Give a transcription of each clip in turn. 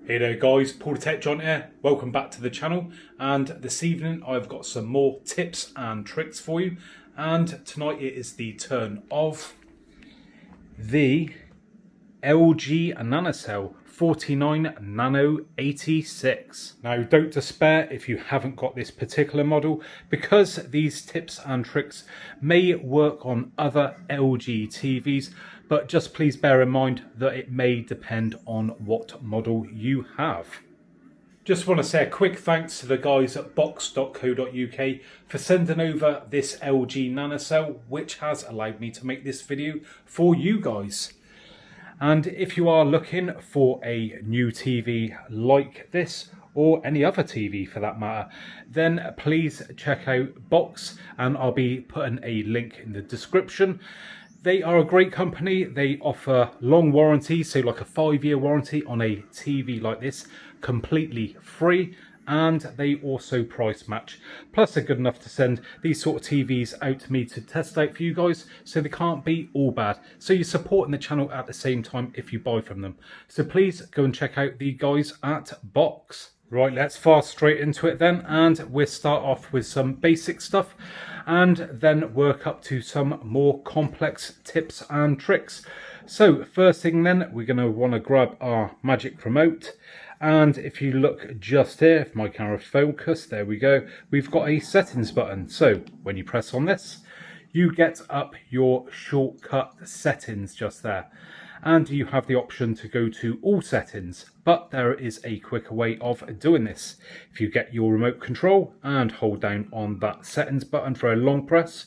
Hey there guys, Paul the Tech Giant here. Welcome back to the channel, and this evening I've got some more tips and tricks for you, and tonight it is the turn of the LG Nanocell 49 Nano86. Now don't despair if you haven't got this particular model, because these tips and tricks may work on other LG TVs, but just please bear in mind that it may depend on what model you have. Just want to say a quick thanks to the guys at box.co.uk for sending over this LG Nanocell, which has allowed me to make this video for you guys. And if you are looking for a new TV like this, or any other TV for that matter, then please check out Box, and I'll be putting a link in the description. They are a great company. They offer long warranties, so like a 5-year warranty on a TV like this, completely free, and they also price match. Plus they're good enough to send these sort of TVs out to me to test out for you guys, so they can't be all bad. So you're supporting the channel at the same time if you buy from them. So please go and check out the guys at Box. Right, let's fast straight into it then, and we'll start off with some basic stuff and then work up to some more complex tips and tricks. So first thing then, we're going to want to grab our magic remote, and if you look just here, if my camera focus, there we go, we've got a settings button. So when you press on this, you get up your shortcut settings just there, and you have the option to go to all settings, but there is a quicker way of doing this. If you get your remote control and hold down on that settings button for a long press,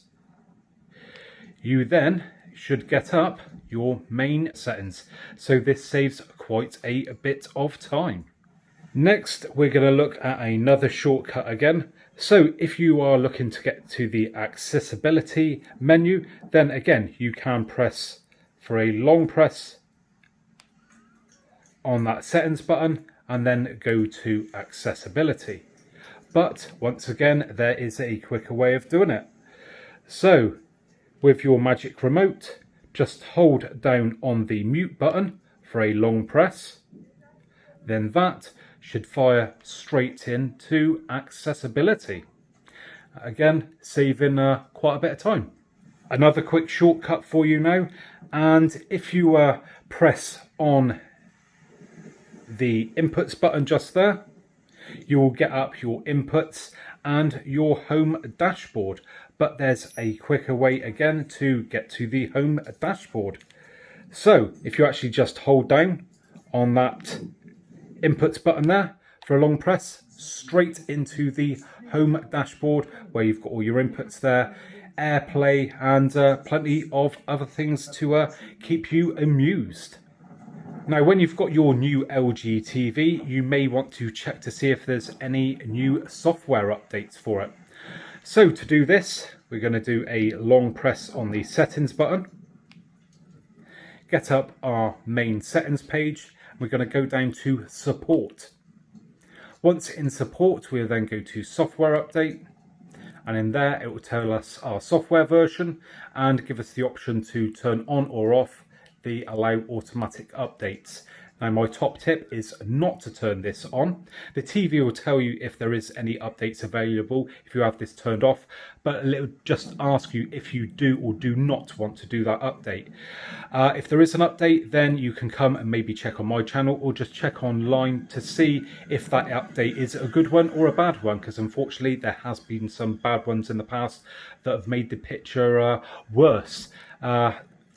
you then should get up your main settings. So this saves quite a bit of time. Next, we're going to look at another shortcut again. So if you are looking to get to the accessibility menu, then again, you can press for a long press on that settings button and then go to accessibility. But once again, there is a quicker way of doing it. So with your magic remote, just hold down on the mute button for a long press. Then that should fire straight into accessibility. Again, saving quite a bit of time. Another quick shortcut for you now, and if you press on the inputs button just there, you will get up your inputs and your home dashboard. But there's a quicker way again to get to the home dashboard. So if you actually just hold down on that inputs button there for a long press, straight into the home dashboard where you've got all your inputs there, AirPlay, and plenty of other things to keep you amused. Now when you've got your new LG TV, you may want to check to see if there's any new software updates for it. So to do this, we're going to do a long press on the settings button, get up our main settings page, and we're going to go down to support. Once in support, we'll then go to software update, and in there it will tell us our software version and give us the option to turn on or off the allow automatic updates. Now my top tip is not to turn this on. The TV will tell you if there is any updates available if you have this turned off, but it will just ask you if you do or do not want to do that update. If there is an update, then you can come and maybe check on my channel or just check online to see if that update is a good one or a bad one, because unfortunately there has been some bad ones in the past that have made the picture worse.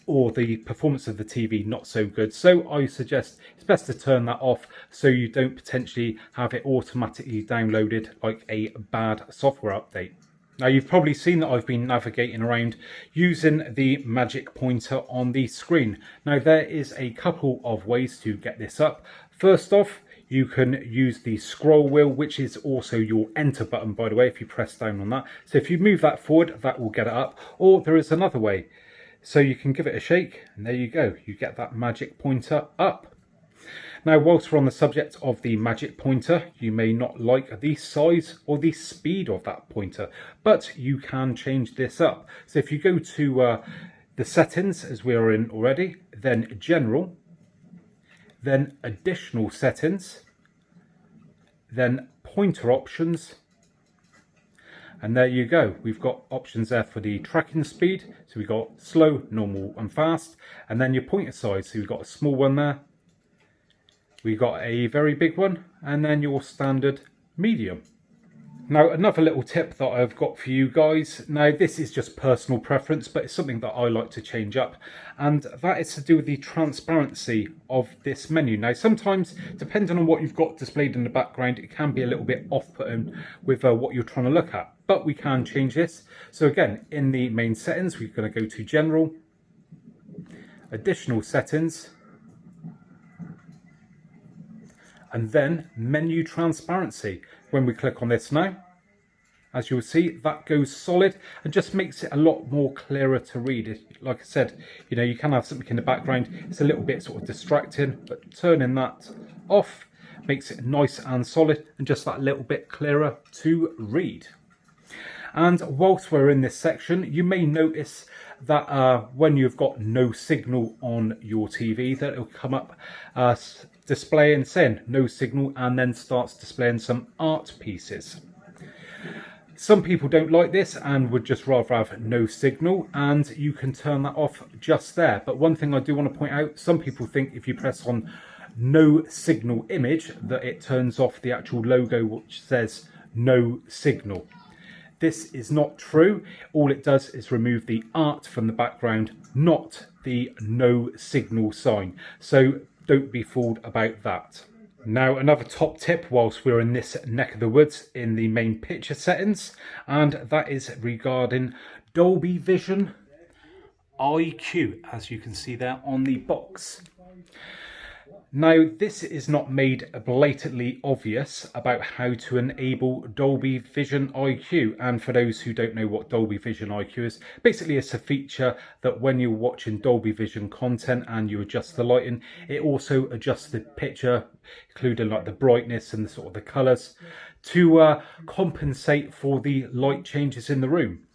Or the performance of the TV not so good. So I suggest it's best to turn that off so you don't potentially have it automatically downloaded like a bad software update. Now you've probably seen that I've been navigating around using the magic pointer on the screen. Now there is a couple of ways to get this up. First off, you can use the scroll wheel, which is also your enter button, by the way, if you press down on that. So if you move that forward, that will get it up. Or there is another way. So you can give it a shake, and there you go. You get that magic pointer up. Now, whilst we're on the subject of the magic pointer, you may not like the size or the speed of that pointer, but you can change this up. So if you go to the settings, as we are in already, then general, then additional settings, then pointer options. And there you go. We've got options there for the tracking speed. So we've got slow, normal and fast. And then your pointer size. So we've got a small one there. We've got a very big one. And then your standard medium. Now, another little tip that I've got for you guys. Now, this is just personal preference, but it's something that I like to change up. And that is to do with the transparency of this menu. Now, sometimes, depending on what you've got displayed in the background, it can be a little bit off-putting with what you're trying to look at. But we can change this. So again, in the main settings, we're going to go to General, Additional Settings, and then Menu Transparency. When we click on this now, as you'll see, that goes solid and just makes it a lot more clearer to read. Like I said, you know, you can have something in the background. It's a little bit sort of distracting, but turning that off makes it nice and solid and just that little bit clearer to read. And whilst we're in this section, you may notice that when you've got no signal on your TV, that it'll come up displaying saying no signal, and then starts displaying some art pieces. Some people don't like this and would just rather have no signal, and you can turn that off just there. But one thing I do want to point out, some people think if you press on no signal image that it turns off the actual logo which says no signal. This is not true. All it does is remove the art from the background, not the no signal sign. So don't be fooled about that. Now, another top tip whilst we're in this neck of the woods in the main picture settings, and that is regarding Dolby Vision IQ, as you can see there on the box. Now, this is not made blatantly obvious about how to enable Dolby Vision IQ. And for those who don't know what Dolby Vision IQ is, basically it's a feature that when you're watching Dolby Vision content and you adjust the lighting, it also adjusts the picture, including like the brightness and the sort of the colours, to compensate for the light changes in the room.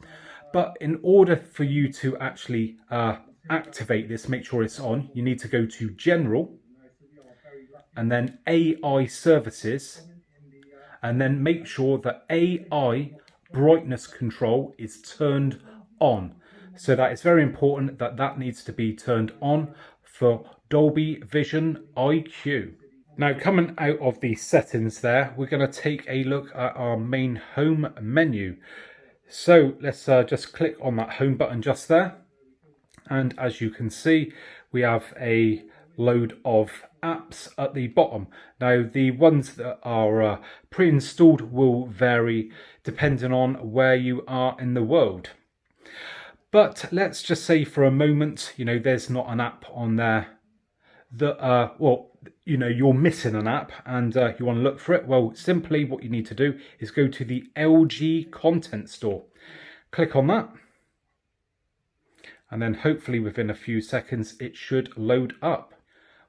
But in order for you to actually activate this, make sure it's on, you need to go to General, and then AI services, and then make sure that AI brightness control is turned on. So that is very important that that needs to be turned on for Dolby Vision IQ. Now, coming out of the settings there, we're going to take a look at our main home menu. So let's just click on that home button just there. And as you can see, we have a load of apps at the bottom. Now, the ones that are pre-installed will vary depending on where you are in the world. But let's just say for a moment, you know, there's not an app on there that, well, you know, you're missing an app and you want to look for it. Well, simply what you need to do is go to the LG content store. Click on that. And then hopefully within a few seconds, it should load up.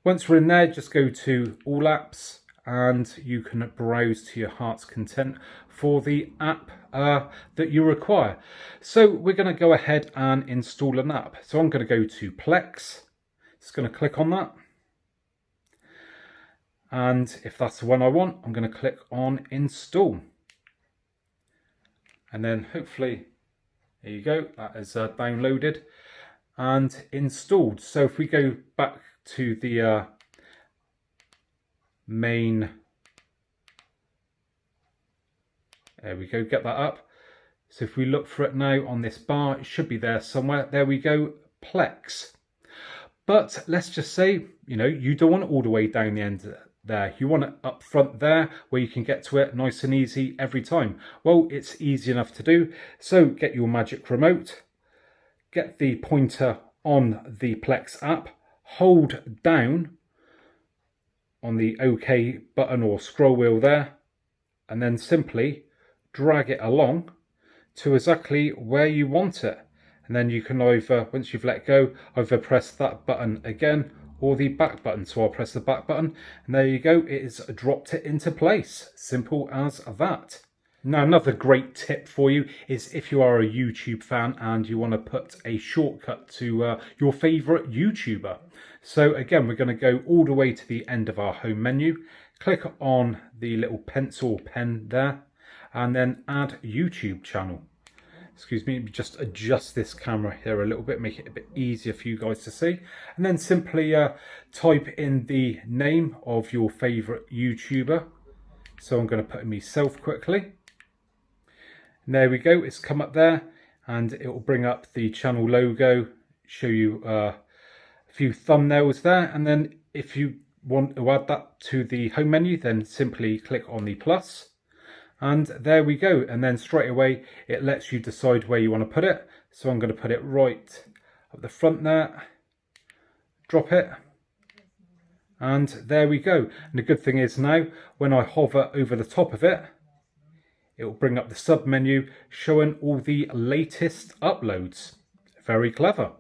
Once we're in there, just go to all apps and you can browse to your heart's content for the app that you require. So we're going to go ahead and install an app. So I'm going to go to Plex. Just going to click on that. And if that's the one I want, I'm going to click on install. And then hopefully, there you go, that is downloaded and installed. So if we go back to the main, there we go, get that up. So if we look for it now on this bar, it should be there somewhere. There we go, Plex. But let's just say, you know, you don't want it all the way down the end there. You want it up front there where you can get to it nice and easy every time. Well, it's easy enough to do. So get your magic remote, get the pointer on the Plex app, hold down on the OK button or scroll wheel there, and then simply drag it along to exactly where you want it. And then you can either, once you've let go, either press that button again or the back button. So I'll press the back button and there you go, it has dropped it into place. Simple as that. Now, another great tip for you is if you are a YouTube fan and you want to put a shortcut to your favourite YouTuber. So again, we're going to go all the way to the end of our home menu, click on the little pencil pen there, and then add YouTube channel. Excuse me, just adjust this camera here a little bit, make it a bit easier for you guys to see. And then simply type in the name of your favourite YouTuber. So I'm going to put in myself quickly. And there we go, it's come up there, and it will bring up the channel logo, show you a few thumbnails there. And then if you want to add that to the home menu, then simply click on the plus. And there we go, and then straight away it lets you decide where you want to put it. So I'm going to put it right up the front there, drop it, and there we go. And the good thing is now when I hover over the top of it, it will bring up the sub menu showing all the latest uploads. Very clever.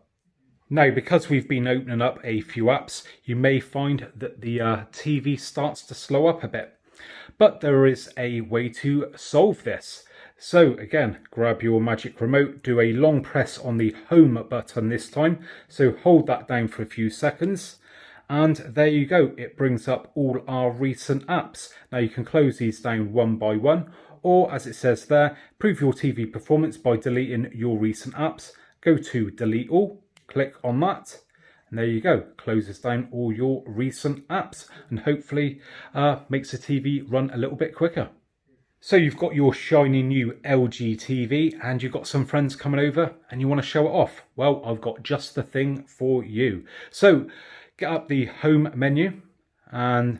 Now, because we've been opening up a few apps, you may find that the TV starts to slow up a bit. But there is a way to solve this. So again, grab your magic remote, do a long press on the home button this time. So hold that down for a few seconds. And there you go, it brings up all our recent apps. Now you can close these down one by one, or as it says there, improve your TV performance by deleting your recent apps. Go to delete all, click on that. And there you go, closes down all your recent apps and hopefully makes the TV run a little bit quicker. So you've got your shiny new LG TV and you've got some friends coming over and you want to show it off. Well, I've got just the thing for you. So get up the home menu, and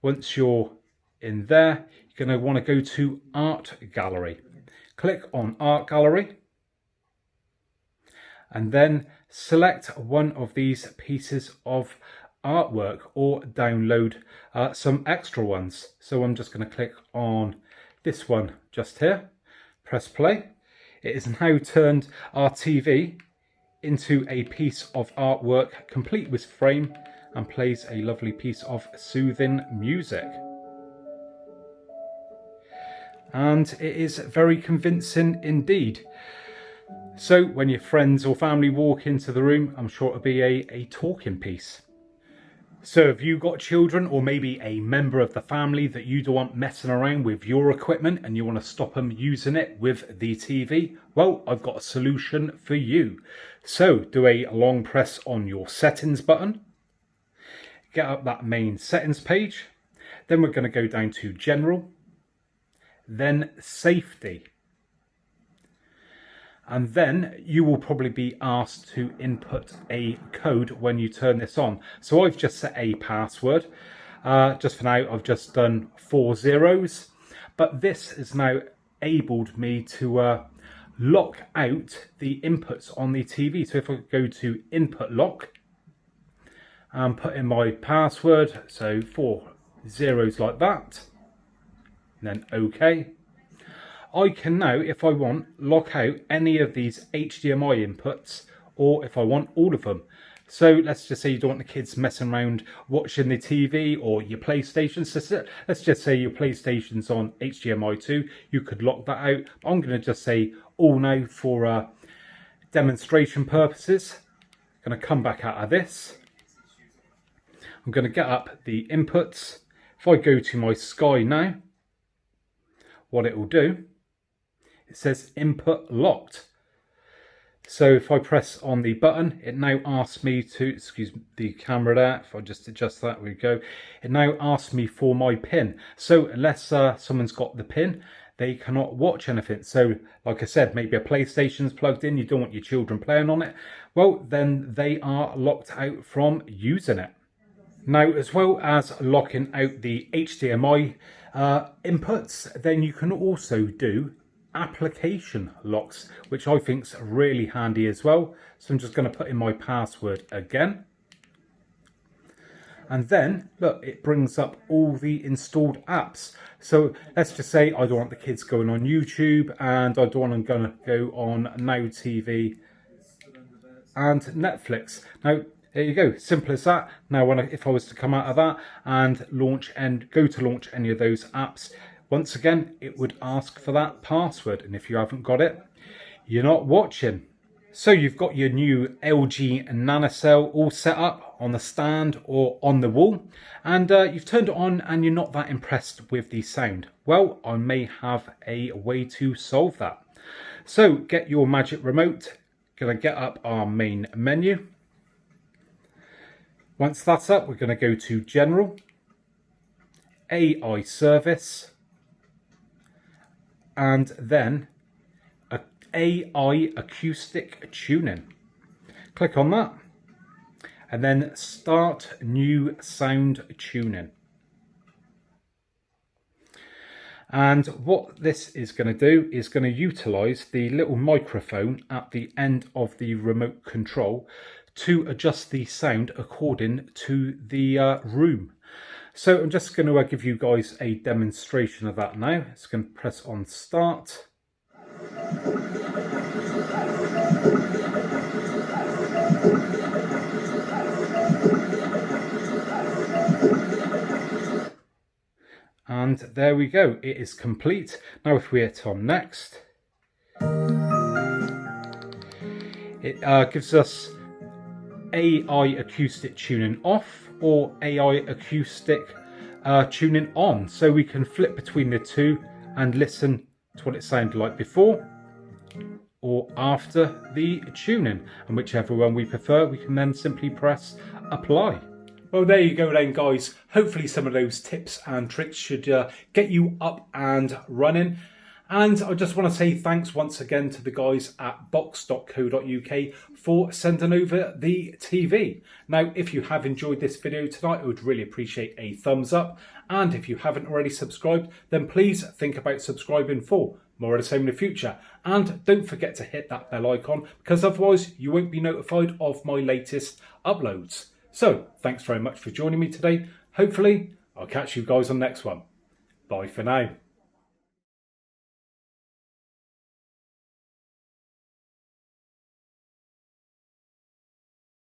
once you're in there, you're going to want to go to Art Gallery. Click on Art Gallery. And then select one of these pieces of artwork or download some extra ones. So I'm just going to click on this one just here, press play. It has now turned our TV into a piece of artwork complete with frame and plays a lovely piece of soothing music. And it is very convincing indeed. So when your friends or family walk into the room, I'm sure it'll be a talking piece. So have you got children or maybe a member of the family that you don't want messing around with your equipment and you want to stop them using it with the TV? Well, I've got a solution for you. So do a long press on your settings button. Get up that main settings page. Then we're going to go down to general. Then safety. And then you will probably be asked to input a code when you turn this on. So I've just set a password. Just for now, I've just done 4 zeros. But this has now enabled me to lock out the inputs on the TV. So if I go to input lock and put in my password, so 4 zeros like that, and then OK. I can now, if I want, lock out any of these HDMI inputs, or if I want all of them. So let's just say you don't want the kids messing around watching the TV or your PlayStation. So let's just say your PlayStation's on HDMI 2. You could lock that out. I'm going to just say all now for demonstration purposes. I'm going to come back out of this. I'm going to get up the inputs. If I go to my Sky now, what it will do, it says input locked. So if I press on the button, it now asks me to, excuse the camera there, if I just adjust that, we go. It now asks me for my PIN. So unless someone's got the PIN, they cannot watch anything. So like I said, maybe a PlayStation's plugged in, you don't want your children playing on it. Well, then they are locked out from using it. Now, as well as locking out the HDMI inputs, then you can also do application locks, which I think's really handy as well. So I'm just going to put in my password again, and then look, it brings up all the installed apps. So let's just say I don't want the kids going on YouTube, and I don't want them going to go on Now TV and Netflix. Now there you go, simple as that. Now if I was to come out of that and launch and go to launch any of those apps, once again, it would ask for that password. And if you haven't got it, you're not watching. So you've got your new LG Nanocell all set up on the stand or on the wall, and you've turned it on and you're not that impressed with the sound. Well, I may have a way to solve that. So get your magic remote, gonna get up our main menu. Once that's up, we're gonna go to General, AI Service, and then AI Acoustic Tuning. Click on that and then start new sound tuning. And what this is going to do is going to utilize the little microphone at the end of the remote control to adjust the sound according to the room. So I'm just going to give you guys a demonstration of that now. It's going to press on start. And there we go, it is complete. Now if we hit on next, it gives us AI acoustic tuning off or AI acoustic tuning on. So we can flip between the two and listen to what it sounded like before or after the tuning, and whichever one we prefer, we can then simply press apply. Well, there you go then, guys. Hopefully some of those tips and tricks should get you up and running. And I just want to say thanks once again to the guys at box.co.uk for sending over the TV. Now, if you have enjoyed this video tonight, I would really appreciate a thumbs up. And if you haven't already subscribed, then please think about subscribing for more of the same in the future. And don't forget to hit that bell icon, because otherwise you won't be notified of my latest uploads. So, thanks very much for joining me today. Hopefully, I'll catch you guys on the next one. Bye for now.